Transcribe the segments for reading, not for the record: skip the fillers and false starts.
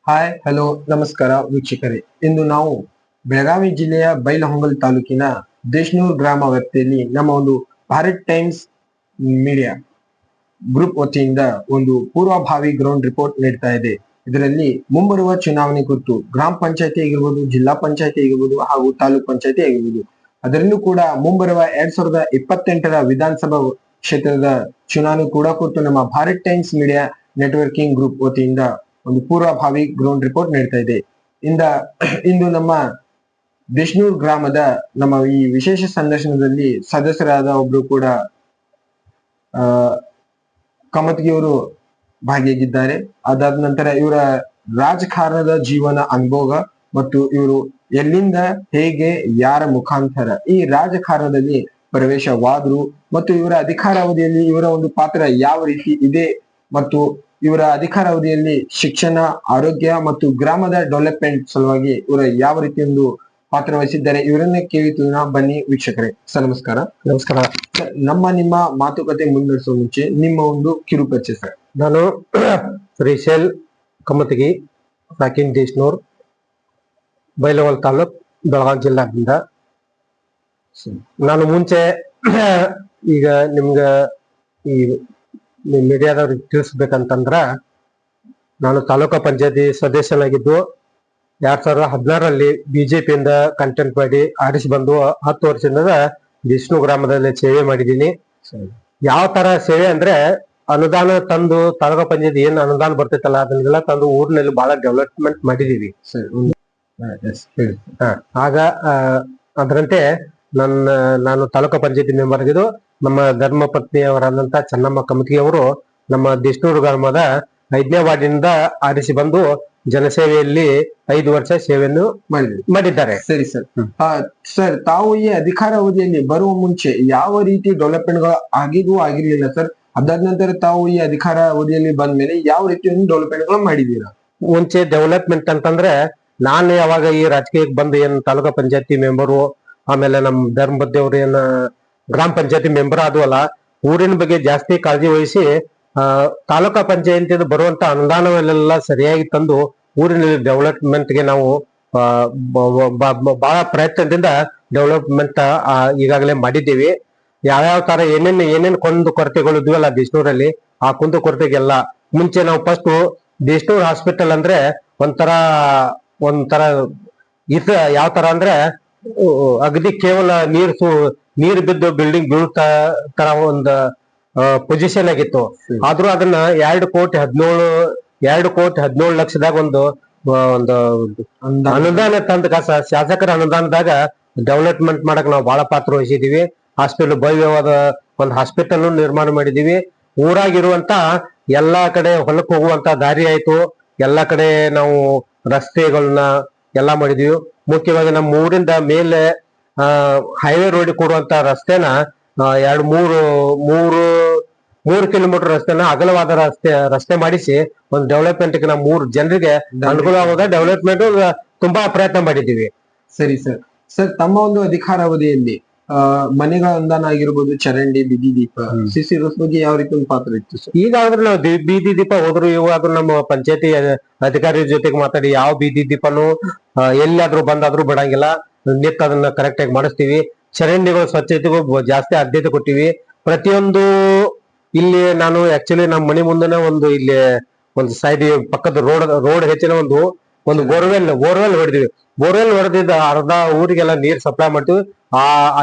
Hi hello ನಮಸ್ಕಾರ ವೀಕ್ಷಕರೇ. ಇಂದು ನಾವು ಬೆಳಗಾವಿ ಜಿಲ್ಲೆಯ ಬೈಲಹೊಂಗಲ ತಾಲೂಕಿನ ದೇಶನೂರ್ ಗ್ರಾಮ ವ್ಯಾಪ್ತಿಯಲ್ಲಿ ನಮ್ಮ ಒಂದು ಭಾರತ್ ಟೈಮ್ಸ್ ಮೀಡಿಯಾ ಗ್ರೂಪ್ ವತಿಯಿಂದ ಒಂದು ಪೂರ್ವಭಾವಿ ಗ್ರೌಂಡ್ ರಿಪೋರ್ಟ್ ನೀಡ್ತಾ ಇದೆ. ಇದರಲ್ಲಿ ಮುಂಬರುವ ಚುನಾವಣೆ ಕುರಿತು ಗ್ರಾಮ ಪಂಚಾಯತಿ ಆಗಿರ್ಬೋದು, ಜಿಲ್ಲಾ ಪಂಚಾಯತಿ ಆಗಿರ್ಬೋದು ಹಾಗೂ ತಾಲೂಕ್ ಪಂಚಾಯತಿ ಆಗಿರ್ಬೋದು, ಅದರಲ್ಲೂ ಕೂಡ ಮುಂಬರುವ 2028ರ ವಿಧಾನಸಭಾ ಕ್ಷೇತ್ರದ ಚುನಾವಣೆ ಕೂಡ ಕುರಿತು ನಮ್ಮ Bharat times media networking group ವತಿಯಿಂದ ಒಂದು ಪೂರ್ವಭಾವಿ ಗ್ರೌಂಡ್ ರಿಪೋರ್ಟ್ ನೀಡ್ತಾ ಇದೆ. ಇಂದು ನಮ್ಮ ದೇಶನೂರ್ ಗ್ರಾಮದ ನಮ್ಮ ಈ ವಿಶೇಷ ಸಂದರ್ಶನದಲ್ಲಿ ಸದಸ್ಯರಾದ ಒಬ್ರು ಕೂಡ ಕಮತ್ಗಿಯವರು ಭಾಗಿಯಾಗಿದ್ದಾರೆ. ಅದಾದ ನಂತರ ಇವರ ರಾಜಕಾರಣದ ಜೀವನ ಅನುಭವ ಮತ್ತು ಇವರು ಎಲ್ಲಿಂದ ಹೇಗೆ ಯಾರ ಮುಖಾಂತರ ಈ ರಾಜಕಾರಣದಲ್ಲಿ ಪ್ರವೇಶವಾದ್ರು ಮತ್ತು ಇವರ ಅಧಿಕಾರಾವಧಿಯಲ್ಲಿ ಇವರ ಒಂದು ಪಾತ್ರ ಯಾವ ರೀತಿ ಇದೆ ಮತ್ತು ಇವರ ಅಧಿಕಾರಾವಧಿಯಲ್ಲಿ ಶಿಕ್ಷಣ, ಆರೋಗ್ಯ ಮತ್ತು ಗ್ರಾಮದ ಡೆವಲಪ್ಮೆಂಟ್ ಸಲುವಾಗಿ ಇವರು ಯಾವ ರೀತಿ ಒಂದು ಪಾತ್ರ ವಹಿಸಿದ್ದಾರೆ ಇವರನ್ನೇ ಕೇಳಿತು. ಬನ್ನಿ ವೀಕ್ಷಕರೇ. ಸರ್ ನಮಸ್ಕಾರ. ನಮಸ್ಕಾರ. ನಿಮ್ಮ ಮಾತುಕತೆ ಮುಂದುವರಿಸುವ ಮುಂಚೆ ನಿಮ್ಮ ಒಂದು ಕಿರು ಪರಿಚಯ ಸರ್. ನಾನು ಶ್ರೀಶೈಲ್ ಕಮತಗಿ, ಸಾಕಿನ್ ದೇಶನೂರ್, ಬೈಲಹೊಂಗಲ ತಾಲೂಕ್, ಬೆಳಗಾವಿ ಜಿಲ್ಲಾದಿಂದ. ನಾನು ಮುಂಚೆ ಈಗ ನಿಮ್ಗ ಈ ಮೀಡಿಯಾದವ್ರಿಗೆ ತಿಳಿಸ್ಬೇಕಂತಂದ್ರ, ನಾನು ತಾಲೂಕಾ ಪಂಚಾಯತಿ ಸದಸ್ಯನಾಗಿದ್ದು 2016ರಲ್ಲಿ ಬಿಜೆಪಿಯಿಂದ ಕಂಟೆಂಟ್ ಮಾಡಿ ಆರಿಸಿ ಬಂದು 10 ವರ್ಷದಿಂದ ದೇಶನೂರ್ ಗ್ರಾಮದಲ್ಲಿ ಸೇವೆ ಮಾಡಿದ್ದೀನಿ. ಯಾವ ತರ ಸೇವೆ ಅಂದ್ರೆ, ಅನುದಾನ ತಂದು ತಾಲೂಕಾ ಪಂಚಾಯತಿ ಏನ್ ಅನುದಾನ ಬರ್ತೈತಲ್ಲ ಅದನ್ನೆಲ್ಲ ತಂದು ಊರಿನಲ್ಲಿ ಬಹಳ ಡೆವಲಪ್ಮೆಂಟ್ ಮಾಡಿದೀವಿ. ಆಗ ಅದರಂತೆ ನಾನು ತಾಲೂಕಾ ಪಂಚಾಯತಿ ಮೆಂಬರ್ ಆಗಿದ್ದು, ನಮ್ಮ ಧರ್ಮ ಪತ್ನಿ ಅವರಾದಂತ ಚೆನ್ನಮ್ಮ ಕಮತಗಿ ಅವರು ನಮ್ಮ ದೇಶನೂರು ಗ್ರಾಮದ 5ನೇ ವಾರ್ಡಿನಿಂದ ಆರಿಸಿ ಬಂದು ಜನಸೇವೆಯಲ್ಲಿ 5 ವರ್ಷ ಸೇವೆಯನ್ನು ಮಾಡಿದ್ದಾರೆ. ಸರಿ ಸರ್. ಸರ್, ತಾವು ಈ ಅಧಿಕಾರಾವಧಿಯಲ್ಲಿ ಬರುವ ಮುಂಚೆ ಯಾವ ರೀತಿ ಡೆವಲಪ್ಮೆಂಟ್ ಗಳು ಆಗಿರ್ಲಿಲ್ಲ ಸರ್? ಅದಾದ ನಂತರ ತಾವು ಈ ಅಧಿಕಾರ ಅವಧಿಯಲ್ಲಿ ಬಂದ ಮೇಲೆ ಯಾವ ರೀತಿ ಡೆವಲಪ್ಮೆಂಟ್ ಗಳು ಮಾಡಿದೀರಾ? ಮುಂಚೆ ಡೆವಲಪ್ಮೆಂಟ್ ಅಂತಂದ್ರೆ, ನಾನು ಯಾವಾಗ ಈ ರಾಜಕೀಯಕ್ಕೆ ಬಂದು ಏನ್ ತಾಲೂಕಾ ಪಂಚಾಯತಿ ಮೆಂಬರು, ಆಮೇಲೆ ನಮ್ ಧರ್ಮಬದ್ಧಿ ಅವ್ರು ಏನ್ ಗ್ರಾಮ ಪಂಚಾಯತಿ ಮೆಂಬರ್ ಆದ್ವಲ್ಲ, ಊರಿನ ಬಗ್ಗೆ ಜಾಸ್ತಿ ಕಾಳಜಿ ವಹಿಸಿ ತಾಲೂಕಾ ಪಂಚಾಯತಿ ಬರುವಂತ ಅನುದಾನವೆಲ್ಲ ಸರಿಯಾಗಿ ತಂದು ಊರಿನ ಡೆವಲಪ್ಮೆಂಟ್ ಗೆ ನಾವು ಬಹಳ ಪ್ರಯತ್ನದಿಂದ ಡೆವಲಪ್ಮೆಂಟ್ ಈಗಾಗಲೇ ಮಾಡಿದ್ದೀವಿ. ಯಾವ್ಯಾವ ತರ ಏನೇನ್ ಕುಂದು ಕೊರತೆಗಳು ಇದ್ವಲ್ಲ ದೇಶನೂರಲ್ಲಿ, ಆ ಕುಂದು ಕೊರತೆಗೆಲ್ಲ ಮುಂಚೆ ನಾವು ಫಸ್ಟ್ ದೇಶನೂರ್ ಹಾಸ್ಪಿಟಲ್ ಅಂದ್ರೆ ಒಂಥರ ಯಾವ ತರ ಅಂದ್ರೆ, ಅಗದಿ ಕೇವಲ ನೀರು ಬಿದ್ದು ಬಿಲ್ಡಿಂಗ್ ಬೀಳ್ತಾ ತರ ಒಂದು ಪೊಸಿಷನ್ ಆಗಿತ್ತು. ಆದ್ರೂ ಅದನ್ನ 2,17 ಲಕ್ಷದಾಗ ಒಂದು ಅನುದಾನ ತಂದ ಶಾಸಕರ ಅನುದಾನದಾಗ ಡೆವಲಪ್ಮೆಂಟ್ ಮಾಡಕ್ ನಾವು ಬಹಳ ಪಾತ್ರ ವಹಿಸಿದೀವಿ. ಹಾಸ್ಪಿಟಲ್, ಭವ್ಯವಾದ ಒಂದು ಹಾಸ್ಪಿಟಲ್ ನಿರ್ಮಾಣ ಮಾಡಿದೀವಿ. ಊರಾಗಿರುವಂತ ಎಲ್ಲಾ ಕಡೆ ಹೊಲಕ್ಕೆ ಹೋಗುವಂತ ದಾರಿ ಆಯ್ತು, ಎಲ್ಲಾ ಕಡೆ ನಾವು ರಸ್ತೆಗಳನ್ನ ಎಲ್ಲಾ ಮಾಡಿದೀವಿ. ಮುಖ್ಯವಾಗಿ ನಮ್ಮ ಊರಿಂದ ಮೇಲೆ ಹೈವೇ ರೋಡ್ ಕೊಡುವಂತ ರಸ್ತೆನ 3 ಕಿಲೋಮೀಟರ್ ರಸ್ತೆನ ಅಗಲವಾದ ರಸ್ತೆ ಮಾಡಿಸಿ ಒಂದು ಡೆವಲಪ್ಮೆಂಟ್ ನಮ್ಮ 3 ಜನರಿಗೆ ಅನುಕೂಲವಾದ ಡೆವಲಪ್ಮೆಂಟ್ ತುಂಬಾ ಪ್ರಯತ್ನ ಮಾಡಿದ್ದೀವಿ. ಸರಿ ಸರ್. ಸರ್, ತಮ್ಮ ಒಂದು ಅಧಿಕಾರಾವಧಿಯಲ್ಲಿ ಮನೆಗಳ ಅನುದಾನ ಆಗಿರ್ಬೋದು, ಚರಂಡಿ, ಬೀದಿ ದೀಪ, ಸಿಸಿ ರೋಡ್ಸ್ ಬಗ್ಗೆ ಯಾವ ರೀತಿ ಒಂದು ಪಾತ್ರ ಇತ್ತು ಸರ್? ಈಗಾದ್ರೂ ನಾವು ಬೀದಿ ದೀಪ ಹೋದ್ರು ಇವಾದ್ರೂ ನಮ್ಮ ಪಂಚಾಯತಿ ಅಧಿಕಾರಿ ಜೊತೆಗೆ ಮಾತಾಡಿ ಯಾವ ಬೀದಿ ದೀಪನು ಎಲ್ಲಾದ್ರೂ ಬಂದಾದ್ರೂ ಬಿಡಂಗಿಲ್ಲ, ನಿತ್ ಅದನ್ನ ಕರೆಕ್ಟ್ ಆಗಿ ಮಾಡಿಸ್ತೀವಿ. ಚರಂಡಿಗಳು ಸ್ವಚ್ಛತೆಗೂ ಜಾಸ್ತಿ ಆದ್ಯತೆ ಕೊಟ್ಟಿವಿ. ಪ್ರತಿಯೊಂದು ಇಲ್ಲಿ ನಾನು ಆಕ್ಚುಲಿ ನಮ್ಮ ಮನೆ ಮುಂದೆನೆ ಒಂದು ಸೈಡ್ ಪಕ್ಕದ ರೋಡ್ ಹೆಚ್ಚಿನ ಒಂದು ಬೋರ್ವೆಲ್ ಹೊಡೆದಿವಿ. ಬೋರ್ವೆಲ್ ಹೊಡೆದಿದ್ದ ಅರ್ಧ ಊರಿಗೆಲ್ಲ ನೀರ್ ಸಪ್ಲೈ ಮಾಡ್ತೀವಿ.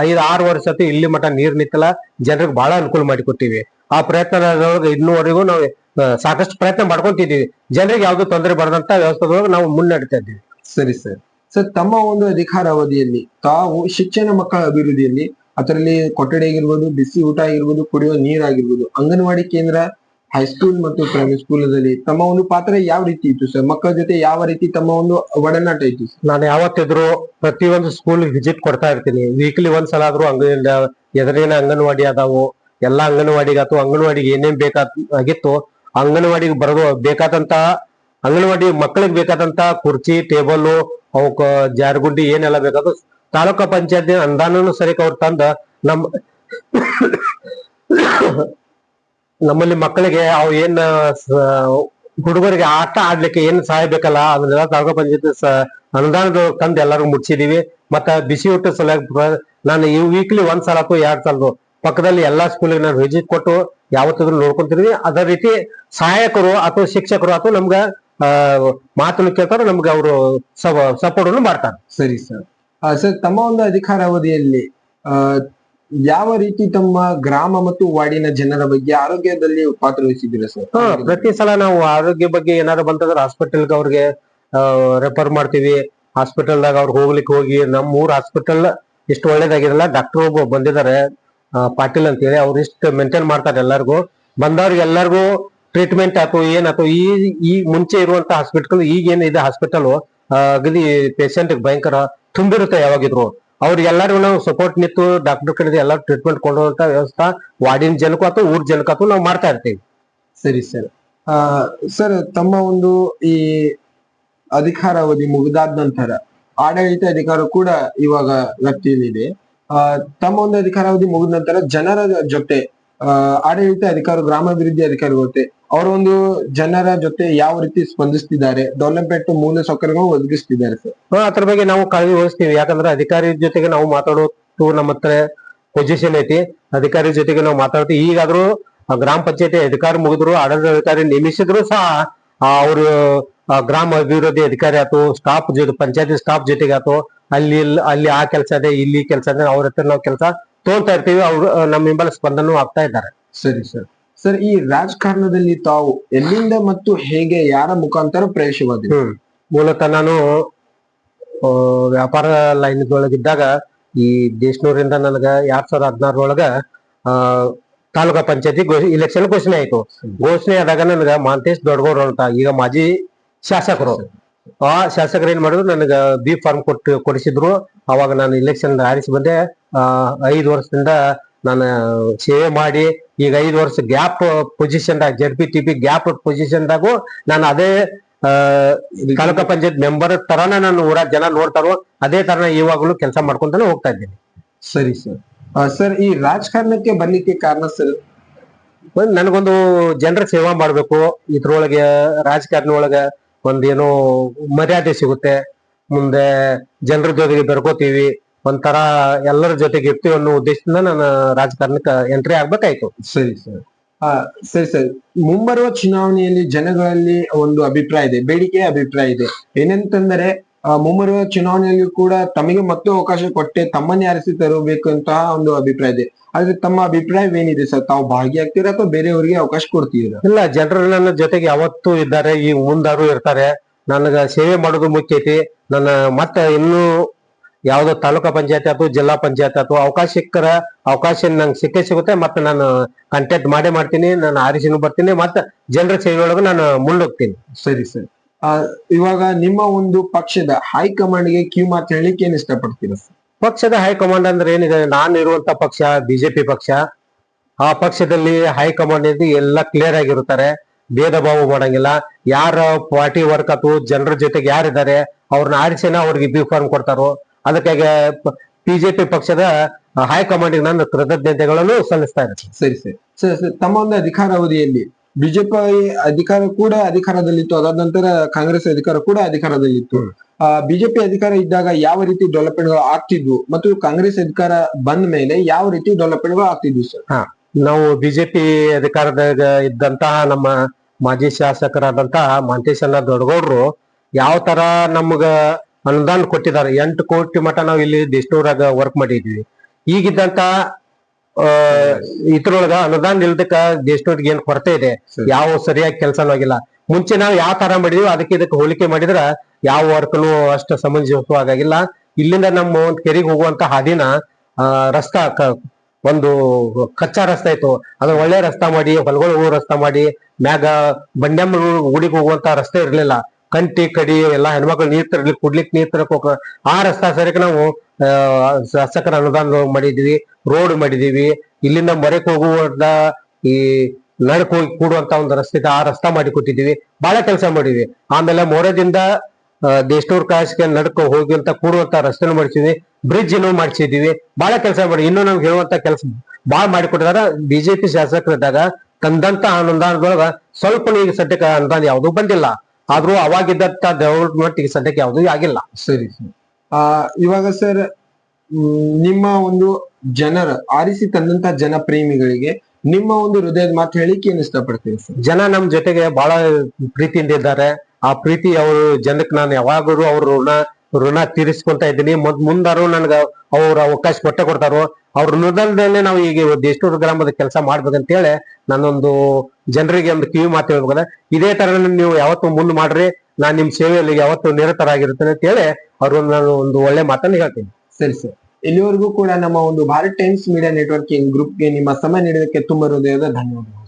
5-6 ವರ್ಷ ಇಲ್ಲಿ ಮಠ ನೀರ್ ನಿಂತಲ್ಲ, ಜನರಿಗೆ ಬಹಳ ಅನುಕೂಲ ಮಾಡಿಕೊಟ್ಟಿವಿ. ಆ ಪ್ರಯತ್ನ ಇನ್ನೂವರೆಗೂ ನಾವು ಸಾಕಷ್ಟು ಪ್ರಯತ್ನ ಮಾಡ್ಕೊಂತಿದ್ದೀವಿ. ಜನರಿಗೆ ಯಾವ್ದು ತೊಂದರೆ ಬರದಂತ ವ್ಯವಸ್ಥೆದೊಳಗೆ ನಾವು ಮುನ್ನಡೀತಾ ಇದ್ದೀವಿ. ಸರಿ ಸರ್. ಸರ್, ತಮ್ಮ ಒಂದು ಅಧಿಕಾರಾವಧಿಯಲ್ಲಿ ತಾವು ಶಿಕ್ಷಣ ಮಕ್ಕಳ ಅಭಿವೃದ್ಧಿಯಲ್ಲಿ ಅದರಲ್ಲಿ ಕೊಠಡಿ ಆಗಿರ್ಬೋದು, ಬಿಸಿ ಊಟ ಆಗಿರ್ಬೋದು, ಕುಡಿಯುವ ನೀರಾಗಿರ್ಬೋದು, ಅಂಗನವಾಡಿ ಕೇಂದ್ರ, ಹೈಸ್ಕೂಲ್ ಮತ್ತು ಪ್ರೈಮರಿ ಸ್ಕೂಲದಲ್ಲಿ ತಮ್ಮ ಒಂದು ಪಾತ್ರ ಯಾವ ರೀತಿ ಇತ್ತು ಸರ್? ಮಕ್ಕಳ ಜೊತೆ ಯಾವ ರೀತಿ ತಮ್ಮ ಒಂದು ಒಡನಾಟ ಇತ್ತು ಸರ್? ನಾನು ಯಾವತ್ತಿದ್ರು ಪ್ರತಿಯೊಂದು ಸ್ಕೂಲ್ ವಿಸಿಟ್ ಕೊಡ್ತಾ ಇರ್ತೀನಿ. ವೀಕ್ಲಿ ಒಂದ್ಸಲ ಆದ್ರೂ ಎದುರಿನ ಅಂಗನವಾಡಿ ಅದಾವು, ಎಲ್ಲಾ ಅಂಗನವಾಡಿಗೆ ಅಥವಾ ಅಂಗನವಾಡಿಗೆ ಏನೇನ್ ಬೇಕಾಗಿತ್ತು ಅಂಗನವಾಡಿಗೆ ಬೇಕಾದಂತ ಅಂಗನವಾಡಿ ಮಕ್ಕಳಿಗೆ ಬೇಕಾದಂತ ಕುರ್ಚಿ, ಟೇಬಲ್, ಅವಕ್ಕ ಜಾರಗುಂಡಿ ಏನೆಲ್ಲ ಬೇಕಾದ್ರು ತಾಲೂಕಾ ಪಂಚಾಯತ್ ಅನುದಾನನು ಸರಿಕ ಅವ್ರು ತಂದ ನಮ್ಮಲ್ಲಿ ಮಕ್ಕಳಿಗೆ ಅವು ಹುಡುಗರಿಗೆ ಆಟ ಆಡ್ಲಿಕ್ಕೆ ಏನ್ ಸಹಾಯ ಬೇಕಲ್ಲ ಅದನ್ನೆಲ್ಲ ತಾಲೂಕು ಪಂಚಾಯತ್ ಅನುದಾನದ ತಂದು ಎಲ್ಲರಿಗೂ ಮುಟ್ಸಿದೀವಿ. ಮತ್ತ ಬಿಸಿ ಊಟ ಸಲುವಾಗಿ ನಾನು ಈ ವೀಕ್ಲಿ ಒಂದ್ ಸಲ ಅಥವಾ 2 ಸಲ ಪಕ್ಕದಲ್ಲಿ ಎಲ್ಲಾ ಸ್ಕೂಲಿಗೆ ನಾನು ವಿಸಿಟ್ ಕೊಟ್ಟು ಯಾವತ್ತಿದ್ರು ನೋಡ್ಕೊಂತಿದೀವಿ. ಅದೇ ರೀತಿ ಸಹಾಯಕರು ಅಥವಾ ಶಿಕ್ಷಕರು ಅಥವಾ ನಮ್ಗ ಮಾತನ್ನು ಕೇಳ್ತಾರೆ, ನಮ್ಗೆ ಅವರು ಸಪೋರ್ಟ್ ಮಾಡ್ತಾರೆ. ಸರಿ ಸರ್. ಸರ್, ತಮ್ಮ ಒಂದು ಅಧಿಕಾರಾವಧಿಯಲ್ಲಿ ಆ ಯಾವ ರೀತಿ ತಮ್ಮ ಗ್ರಾಮ ಮತ್ತು ವಾರ್ಡಿನ ಜನರ ಬಗ್ಗೆ ಆರೋಗ್ಯದಲ್ಲಿ ಪಾತ್ರ ವಹಿಸಿದ್ದೀರಾ ಸರ್? ಪ್ರತಿ ಸಲ ನಾವು ಆರೋಗ್ಯ ಬಗ್ಗೆ ಏನಾದ್ರು ಬಂತಂದ್ರೆ ಹಾಸ್ಪಿಟಲ್ಗೆ ಅವ್ರಿಗೆ ರೆಫರ್ ಮಾಡ್ತೀವಿ. ಹಾಸ್ಪಿಟಲ್ದಾಗ ಅವ್ರಿಗೆ ಹೋಗಿ ನಮ್ಮ ಊರ್ ಹಾಸ್ಪಿಟಲ್ ಇಷ್ಟು ಒಳ್ಳೇದಾಗಿರಲ್ಲ. ಡಾಕ್ಟರ್ ಒಬ್ಬ ಬಂದಿದ್ದಾರೆ ಪಾಟೀಲ್ ಅಂತ ಹೇಳಿ, ಅವ್ರು ಇಷ್ಟು ಮೇಂಟೈನ್ ಮಾಡ್ತಾರೆ ಎಲ್ಲರಿಗೂ. ಬಂದವ್ರಿಗೆ ಎಲ್ಲರಿಗೂ ಟ್ರೀಟ್ಮೆಂಟ್ ಆಯ್ತು ಏನಾಯ್ತು. ಈ ಮುಂಚೆ ಇರುವಂತ ಹಾಸ್ಪಿಟಲ್ ಈಗ ಏನಿದೆ ಹಾಸ್ಪಿಟಲ್ ಅಗದಿ ಪೇಷಂಟ್ ಭಯಂಕರ ತುಂಬಿರುತ್ತೆ ಯಾವಾಗಿದ್ರು. ಅವ್ರಿಗೆಲ್ಲರಿಗೂ ನಾವು ಸಪೋರ್ಟ್ ನಿಂತು ಡಾಕ್ಟರ್ ಕಡೆ ಎಲ್ಲ ಟ್ರೀಟ್ಮೆಂಟ್ ಕೊಡುವಂತ ವ್ಯವಸ್ಥೆ ವಾರ್ಡಿನ ಜನಕ್ಕೂ ಅಥವಾ ಊರ್ ಜನಕ್ಕೂ ನಾವು ಮಾಡ್ತಾ ಇರ್ತೀವಿ. ಸರಿ ಸರ್. ಸರ್, ತಮ್ಮ ಒಂದು ಈ ಅಧಿಕಾರಾವಧಿ ಮುಗಿದಾದ ನಂತರ ಆಡಳಿತ ಅಧಿಕಾರ ಕೂಡ ಇವಾಗ ವ್ಯಾಪ್ತಿಯಲ್ಲಿದೆ. ತಮ್ಮ ಒಂದು ಅಧಿಕಾರಾವಧಿ ಮುಗಿದ ನಂತರ ಜನರ ಜೊತೆ ಆಡಳಿತ ಅಧಿಕಾರ, ಗ್ರಾಮಾಭಿವೃದ್ಧಿ ಅಧಿಕಾರಿಗಳ ಜೊತೆ ಅವರ ಒಂದು ಜನರ ಜೊತೆ ಯಾವ ರೀತಿ ಸ್ಪಂದಿಸ್ತಿದ್ದಾರೆ, ಡೆವಲಪ್ಮೆಂಟ್ ಮೂಲ ಸೌಕರ್ಯಗಳು ಒದಗಿಸ್ತಿದ್ದಾರೆ ಸರ್? ಅದ್ರ ಬಗ್ಗೆ ನಾವು ಕಾಳಜಿ ವಹಿಸ್ತೀವಿ. ಯಾಕಂದ್ರೆ ಅಧಿಕಾರಿ ಜೊತೆಗೆ ನಾವು ಮಾತಾಡೋದು ನಮ್ಮ ಹತ್ರ ಪೊಸಿಷನ್ ಐತಿ. ಅಧಿಕಾರಿ ಜೊತೆಗೆ ನಾವು ಮಾತಾಡ್ತೀವಿ. ಈಗಾದ್ರೂ ಗ್ರಾಮ ಪಂಚಾಯತಿ ಅಧಿಕಾರಿ ಮುಗಿದ್ರು, ಆಡಳಿತ ಅಧಿಕಾರಿ ನೇಮಿಸಿದ್ರು ಸಹ ಅವರು ಗ್ರಾಮ ಅಭಿವೃದ್ಧಿ ಅಧಿಕಾರಿ ಆಯ್ತು, ಸ್ಟಾಫ್ ಜೊತೆ ಪಂಚಾಯತಿ ಸ್ಟಾಫ್ ಜೊತೆಗೆ ಆಯ್ತು, ಅಲ್ಲಿ ಆ ಕೆಲಸ ಇದೆ, ಇಲ್ಲಿ ಕೆಲಸ ಇದೆ, ಅವ್ರ ಹತ್ರ ನಾವು ಕೆಲಸ ತೋಳ್ತಾ ಇರ್ತೀವಿ. ಅವ್ರು ನಮ್ಮ ಹಿಂಬಲ ಸ್ಪಂದನೂ ಆಗ್ತಾ ಇದ್ದಾರೆ. ಸರಿ ಸರ್. ಸರ್, ಈ ರಾಜಕಾರಣದಲ್ಲಿ ತಾವು ಎಲ್ಲಿಂದ ಮತ್ತು ಹೇಗೆ, ಯಾರ ಮುಖಾಂತರ ಪ್ರವೇಶವಾದಿರಿ? ಮೂಲತಃ ನಾನು ವ್ಯಾಪಾರ ಲೈನ್ ಒಳಗಿದ್ದಾಗ ಈ ದೇಶನೂರಿಂದ ನನಗ 2016 ತಾಲೂಕಾ ಪಂಚಾಯತಿ ಇಲೆಕ್ಷನ್ ಘೋಷಣೆ ಆಯ್ತು. ಘೋಷಣೆ ಆದಾಗ ನನಗ ಮಾಂತೇಶ್ ದೊಡ್ಡಗೌಡ್ರು ಅಂತ ಈಗ ಮಾಜಿ ಶಾಸಕರು, ಆ ಶಾಸಕರು ಏನ್ ಮಾಡಿದ್ರು, ನನಗ ಬಿ ಫಾರ್ಮ್ ಕೊಡಿಸಿದ್ರು. ಅವಾಗ ನಾನು ಇಲೆಕ್ಷನ್ ಆರಿಸಿ ಬಂದೆ. 5 ವರ್ಷದಿಂದ ನಾನು ಸೇವೆ ಮಾಡಿ ಈಗ 5 ವರ್ಷ ಗ್ಯಾಪ್ ಪೊಸಿಷನ್ ZPTP ಗ್ಯಾಪ್ ಪೊಸಿಷನ್ದಾಗು ನಾನು ಅದೇ ತಾಲೂಕಾ ಪಂಚಾಯತ್ ಮೆಂಬರ್ ತರಾನ ನಾನು ಊರಾಗ ಜನ ನೋಡ್ತಾರೋ ಅದೇ ತರ ಇವಾಗಲೂ ಕೆಲಸ ಮಾಡ್ಕೊಂತಾನೆ ಹೋಗ್ತಾ ಇದ್ದೀನಿ. ಸರಿ ಸರ್. ಸರ್, ಈ ರಾಜಕಾರಣಕ್ಕೆ ಬರ್ಲಿಕ್ಕೆ ಕಾರಣ ಸರ್? ನನಗೊಂದು ಜನರ ಸೇವಾ ಮಾಡ್ಬೇಕು. ಇದ್ರೊಳಗೆ ರಾಜಕಾರಣ ಒಳಗ ಒಂದೇನೋ ಮರ್ಯಾದೆ ಸಿಗುತ್ತೆ, ಮುಂದೆ ಜನರ ಜೊತೆಗೆ ಬೆರ್ಕೋತೀವಿ, ಒಂಥರ ಎಲ್ಲರ ಜೊತೆಗೆ ಇರ್ತೀವಿ ಅನ್ನೋ ಉದ್ದೇಶದಿಂದ ನಾನು ರಾಜಕಾರಣಕ್ಕೆ ಎಂಟ್ರಿ ಆಗ್ಬೇಕಾಯ್ತು. ಸರಿ ಸರ್. ಸರಿ ಸರ್. ಮುಂಬರುವ ಚುನಾವಣೆಯಲ್ಲಿ ಜನಗಳಲ್ಲಿ ಒಂದು ಅಭಿಪ್ರಾಯ ಇದೆ, ಬೇಡಿಕೆಯ ಅಭಿಪ್ರಾಯ ಇದೆ. ಏನಂತಂದರೆ ಮುಂಬರುವ ಚುನಾವಣೆಯಲ್ಲಿ ಕೂಡ ತಮಗೆ ಮತ್ತೆ ಅವಕಾಶ ಕೊಟ್ಟೆ ತಮ್ಮನ್ನೇ ಆರಿಸಿ ತರಬೇಕಂತಹ ಒಂದು ಅಭಿಪ್ರಾಯ ಇದೆ. ಆದ್ರೆ ತಮ್ಮ ಅಭಿಪ್ರಾಯವೇನಿದೆ ಸರ್? ತಾವು ಭಾಗಿಯಾಗ್ತೀರಾ ಅಥವಾ ಬೇರೆಯವರಿಗೆ ಅವಕಾಶ ಕೊಡ್ತೀರಾ? ಇಲ್ಲ, ಜನರು ನನ್ನ ಜೊತೆಗೆ ಯಾವತ್ತೂ ಇದ್ದಾರೆ, ಈಗ ಮುಂದಾರು ಇರ್ತಾರೆ. ನನಗ ಸೇವೆ ಮಾಡೋದು ಮುಖ್ಯ ಐತಿ. ನನ್ನ ಮತ್ತೆ ಇನ್ನೂ ಯಾವ್ದೋ ತಾಲೂಕಾ ಪಂಚಾಯತಿ ಅಥವಾ ಜಿಲ್ಲಾ ಪಂಚಾಯತ್ ಅಥವಾ ಅವಕಾಶ ನಂಗೆ ಸಿಗುತ್ತೆ. ಮತ್ತೆ ನಾನು ಕಾಂಟ್ಯಾಕ್ಟ್ ಮಾಡ್ತೀನಿ, ನಾನು ಆರಿಸಿನೂ ಬರ್ತೀನಿ, ಮತ್ತೆ ಜನರ ಸೇವೆಯೊಳಗೆ ನಾನು ಮುಂದೋಗ್ತೀನಿ. ಸರಿ ಸರ್. ಇವಾಗ ನಿಮ್ಮ ಒಂದು ಪಕ್ಷದ ಹೈಕಮಾಂಡ್ಗೆ ಕಿವಿ ಮಾತು ಹೇಳಿಕ್ಕೆ ಏನ್ ಇಷ್ಟಪಡ್ತೀರಾ ಸರ್? ಪಕ್ಷದ ಹೈಕಮಾಂಡ್ ಅಂದ್ರೆ ಏನಿದೆ, ನಾನು ಇರುವಂತ ಪಕ್ಷ ಬಿಜೆಪಿ ಪಕ್ಷ. ಆ ಪಕ್ಷದಲ್ಲಿ ಹೈಕಮಾಂಡ್ ಎಲ್ಲ ಕ್ಲಿಯರ್ ಆಗಿರುತ್ತಾರೆ, ಭೇದ ಭಾವ ಮಾಡಂಗಿಲ್ಲ. ಯಾರ ಪಾರ್ಟಿ ವರ್ಕ್ ಅಥವಾ ಜನರ ಜೊತೆಗೆ ಯಾರಿದ್ದಾರೆ ಅವ್ರನ್ನ ಆರಿಸಿನ ಅವ್ರಿಗೆ ಬಿ ಫಾರ್ಮ್ ಕೊಡ್ತಾರೋ. ಅದಕ್ಕಾಗಿ ಬಿಜೆಪಿ ಪಕ್ಷದ ಹೈಕಮಾಂಡ್ ನಾನು ಕೃತಜ್ಞತೆಗಳನ್ನು ಸಲ್ಲಿಸ್ತಾ ಇದ್ದೀನಿ. ಸರಿ ಸರಿ. ಸರ್, ತಮ್ಮ ಒಂದು ಅಧಿಕಾರಾವಧಿಯಲ್ಲಿ ಬಿಜೆಪಿ ಅಧಿಕಾರ ಕೂಡ ಅಧಿಕಾರದಲ್ಲಿತ್ತು, ಅದಾದ ನಂತರ ಕಾಂಗ್ರೆಸ್ ಅಧಿಕಾರ ಕೂಡ ಅಧಿಕಾರದಲ್ಲಿತ್ತು. ಬಿಜೆಪಿ ಅಧಿಕಾರ ಇದ್ದಾಗ ಯಾವ ರೀತಿ ಡೆವಲಪ್ಮೆಂಟ್ ಗಳು ಆಗ್ತಿದ್ವು ಮತ್ತು ಕಾಂಗ್ರೆಸ್ ಅಧಿಕಾರ ಬಂದ ಮೇಲೆ ಯಾವ ರೀತಿ ಡೆವಲಪ್ಮೆಂಟ್ ಗಳು ಆಗ್ತಿದ್ವು ಸರ್? ನಾವು ಬಿಜೆಪಿ ಅಧಿಕಾರದಾಗ ಇದ್ದಂತಹ ನಮ್ಮ ಮಾಜಿ ಶಾಸಕರಾದಂತಹ ಮಾಂತೇಶಣ್ಣ ದೊಡ್ಡಗೌಡ್ರು ಯಾವ ತರ ನಮ್ಗ ಅನುದಾನ ಕೊಟ್ಟಿದ್ದಾರೆ. 8 ಕೋಟಿ ಮಟ್ಟ ನಾವು ಇಲ್ಲಿ ದೇಶದೂರಾಗ ವರ್ಕ್ ಮಾಡಿದ್ವಿ. ಈಗಿದ್ದಂತ ಇದ್ರೊಳಗ ಅನುದಾನ ಇಲ್ದಕ್ಕ ದೇಶದವ್ರಿಗೆ ಏನ್ ಕೊರತೆ ಇದೆ, ಯಾವ ಸರಿಯಾಗಿ ಕೆಲಸನೂ ಆಗಿಲ್ಲ. ಮುಂಚೆ ನಾವು ಯಾವ ತರ ಮಾಡಿದ್ವಿ ಇದಕ್ಕೆ ಹೋಲಿಕೆ ಮಾಡಿದ್ರ ಯಾವ ವರ್ಕ್ನು ಅಷ್ಟು ಸಮಂಜಸವಾಗಿಲ್ಲ. ಇಲ್ಲಿಂದ ನಮ್ಮ ಒಂದ್ ಕೆರೆಗೆ ಹೋಗುವಂತ ಹಾದಿನ ರಸ್ತಾ ಒಂದು ಕಚ್ಚಾ ರಸ್ತೆ ಇತ್ತು, ಅದನ್ನ ಒಳ್ಳೆ ರಸ್ತಾ ಮಾಡಿ, ಹೊಲಗಳು ರಸ್ತಾ ಮಾಡಿ, ಮ್ಯಾಗ ಬಂಡ್ಯಮ್ಮ ಗುಡಿಗೆ ಹೋಗುವಂತ ರಸ್ತೆ ಇರ್ಲಿಲ್ಲ. ಕಂಟಿ ಕಡಿ ಎಲ್ಲಾ ಹೆಣ್ಮಕ್ಳು ನೀರ್ ತರಲಿಕ್ಕೆ ಕುಡ್ಲಿಕ್ಕೆ ನೀರ್ ತರಕ್ ಹೋಗ ಆ ರಸ್ತಾ ಸರಿಯಾಗಿ ನಾವು ಶಾಸಕರ ಅನುದಾನ ಮಾಡಿದ್ವಿ, ರೋಡ್ ಮಾಡಿದೀವಿ. ಇಲ್ಲಿಂದ ಮರೆಕ್ ಹೋಗುವಂತ ಈ ನಡಕ್ ಹೋಗಿ ಕೂಡುವಂತ ಒಂದು ರಸ್ತೆ ಆ ರಸ್ತಾ ಮಾಡಿ ಕೊಟ್ಟಿದೀವಿ. ಬಹಳ ಕೆಲಸ ಮಾಡಿದ್ವಿ. ಆಮೇಲೆ ಮೋರದಿಂದ ದೇಶದೂರ್ ಕಾಸಿಗೆ ನಡ್ಕ ಹೋಗುವಂತ ಕೂಡುವಂತ ರಸ್ತೆನೂ ಮಾಡಿಸಿದ್ವಿ, ಬ್ರಿಡ್ಜ್ ಮಾಡಿಸಿದೀವಿ. ಬಹಳ ಕೆಲಸ ಮಾಡಿ ಇನ್ನೂ ನಮ್ಗೆ ಹೇಳುವಂತ ಕೆಲಸ ಬಾಳ್ ಮಾಡಿಕೊಟ್ಟಿದಾರ. ಬಿಜೆಪಿ ಶಾಸಕರಿದ್ದಾಗ ತಂದಂತ ಅನುದಾನದೊಳಗ ಸ್ವಲ್ಪ ಈಗ ಸದ್ಯಕ್ಕೆ ಅನುದಾನ ಯಾವ್ದು ಬಂದಿಲ್ಲ. ಆದ್ರೂ ಅವಾಗಿದ್ದಂತ ಡೆವಲಪ್ಮೆಂಟ್ ಈಗ ಸದ್ಯಕ್ಕೆ ಯಾವ್ದು ಆಗಿಲ್ಲ. ಸರಿ ಸರ್. ಇವಾಗ ಸರ್ ನಿಮ್ಮ ಒಂದು ಜನರ ಆರಿಸಿ ತಂದಂತ ಜನಪ್ರೇಮಿಗಳಿಗೆ ನಿಮ್ಮ ಒಂದು ಹೃದಯದ ಮಾತು ಹೇಳಿಕೆ ಏನು ಇಷ್ಟಪಡ್ತೀವಿ ಸರ್? ಜನ ನಮ್ ಜೊತೆಗೆ ಬಹಳ ಪ್ರೀತಿಯಿಂದ ಇದ್ದಾರೆ. ಆ ಪ್ರೀತಿ ಅವರು ಜನಕ್ಕೆ ನಾನು ಯಾವಾಗಲೂ ಅವ್ರ ಋಣ ತೀರಿಸ್ಕೊಂತ ಇದ್ದೀನಿ. ಮುಂದಾರು ನನ್ಗ ಅವ್ರ ಅವಕಾಶ ಕೊಡ್ತಾರೋ. ಅವ್ರ ಋಣದಲ್ಲೇ ನಾವು ಈಗ ದೇಶನೂರು ಗ್ರಾಮದ ಕೆಲಸ ಮಾಡ್ಬೇಕಂತ ಹೇಳಿ ನಾನೊಂದು ಜನರಿಗೆ ಒಂದು ಕಿವಿ ಮಾತು ಹೇಳ್ಬೇಕಂದ್ರೆ, ಇದೇ ತರ ನೀವು ಯಾವತ್ತು ಮುಂದ್ ಮಾಡ್ರಿ, ನಾನ್ ನಿಮ್ ಸೇವೆಯಲ್ಲಿ ಯಾವತ್ತು ನಿರತರಾಗಿರ್ತೇನೆ ಅಂತ ಹೇಳಿ ಅವ್ರನ್ನ ನಾನು ಒಂದು ಒಳ್ಳೆ ಮಾತನ್ನ ಹೇಳ್ತೀನಿ. ಸರಿ ಸರ್. ಇಲ್ಲಿವರೆಗೂ ಕೂಡ ನಮ್ಮ ಒಂದು ಭಾರತ್ ಟೈಮ್ಸ್ ಮೀಡಿಯಾ ನೆಟ್ವರ್ಕಿಂಗ್ ಗ್ರೂಪ್ಗೆ ನಿಮ್ಮ ಸಮಯ ನೀಡೋದಕ್ಕೆ ತುಂಬಾ ಹೃದಯದ ಧನ್ಯವಾದಗಳು.